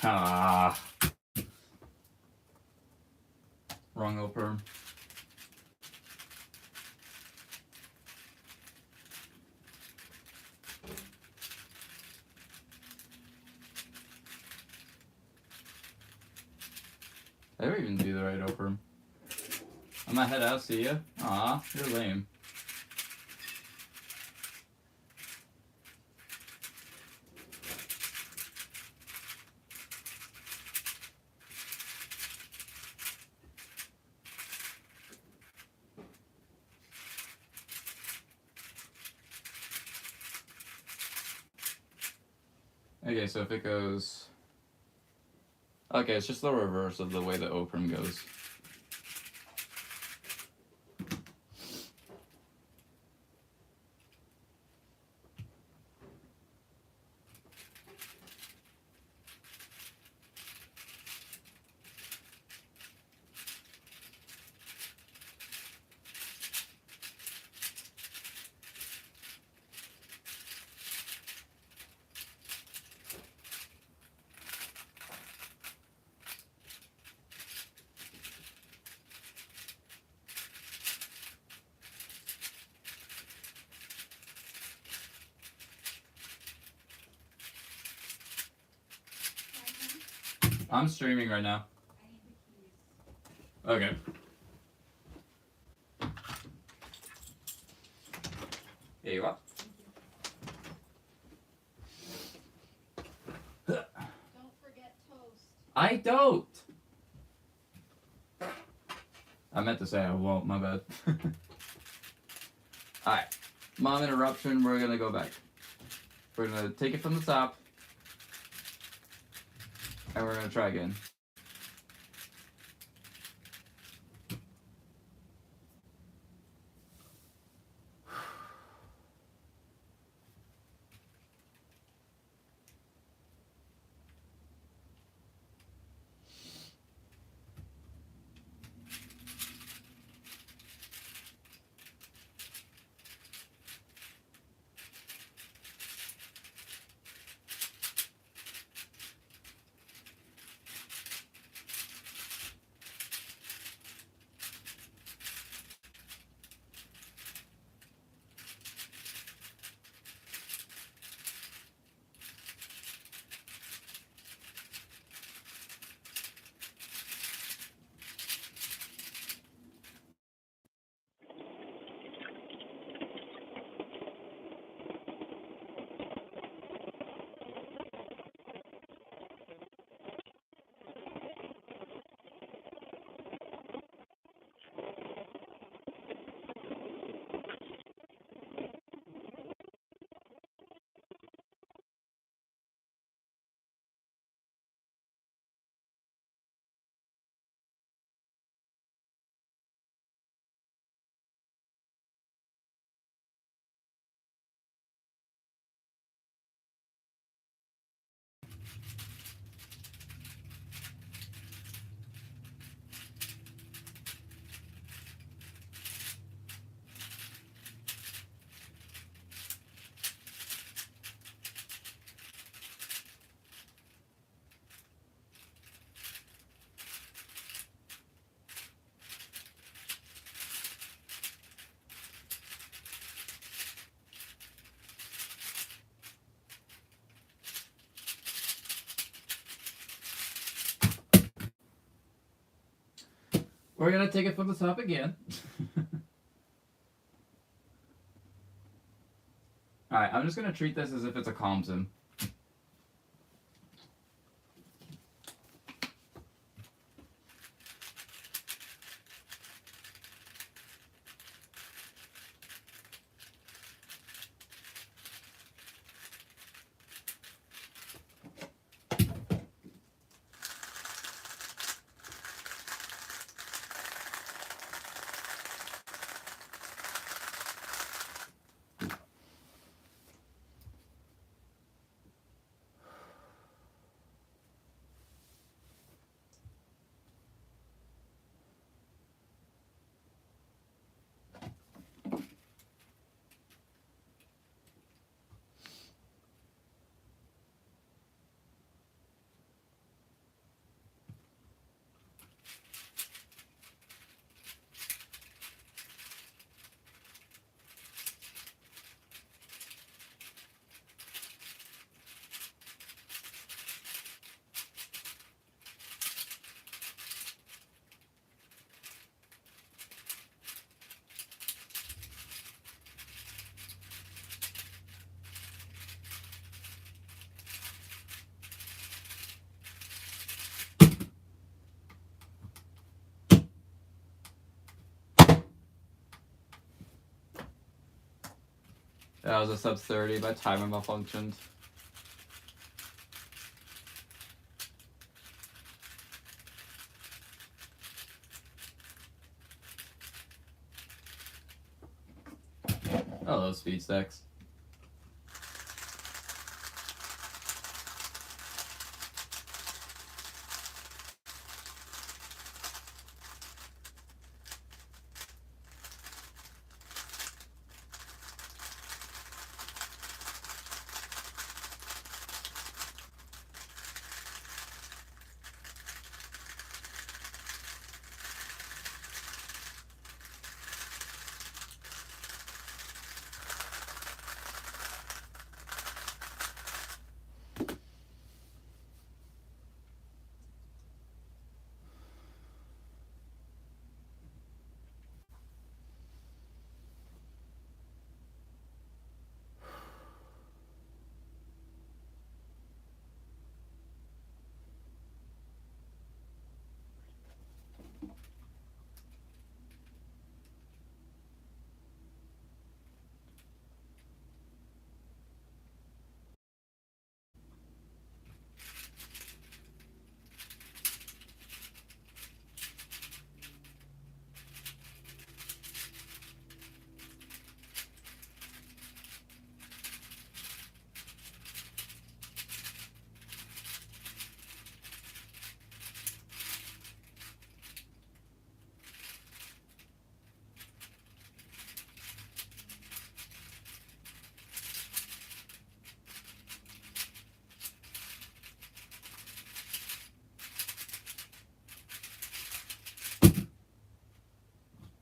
Ah. Wrong operm. I don't even do the right operm. I'm gonna head out, see ya. Aw, you're lame. Okay, so if it goes... Okay, it's just the reverse of the way the operm goes. I'm streaming right now. Okay. Here you are. Don't forget toast. I don't. I meant to say I won't. My bad. All right. Mom interruption. We're gonna go back. We're gonna take it from the top, and we're gonna try again. We're gonna take it from the top again. Alright, I'm just gonna treat this as if it's a calm sim. That was a sub 30, but timer malfunctioned. Hello, speed stacks.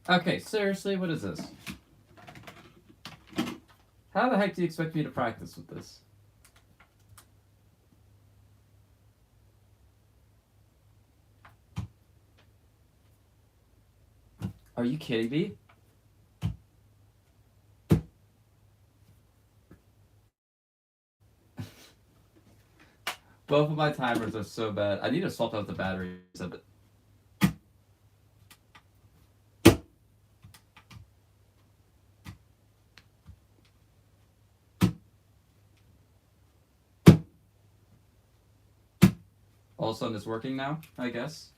Okay, seriously, what is this? How the heck do you expect me to practice with this? Are you kidding me? Both of my timers are so bad. I need to swap out the batteries of it. All of a sudden it's working now, I guess.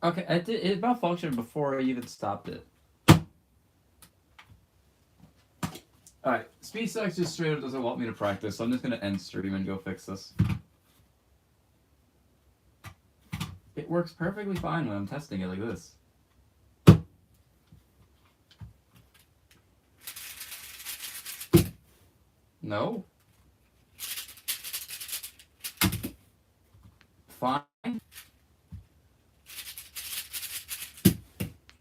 Okay, it malfunctioned before I even stopped it. Alright, SpeedStacks just straight up doesn't want me to practice, so I'm just gonna end stream and go fix this. It works perfectly fine when I'm testing it like this. No? Fine?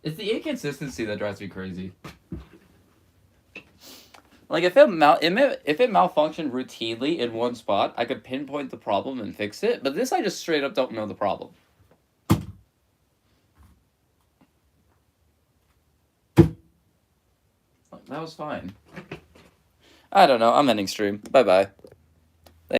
It's the inconsistency that drives me crazy. Like if it malfunctioned routinely in one spot, I could pinpoint the problem and fix it. But this, I just straight up don't know the problem. That was fine. I don't know. I'm ending stream. Bye bye.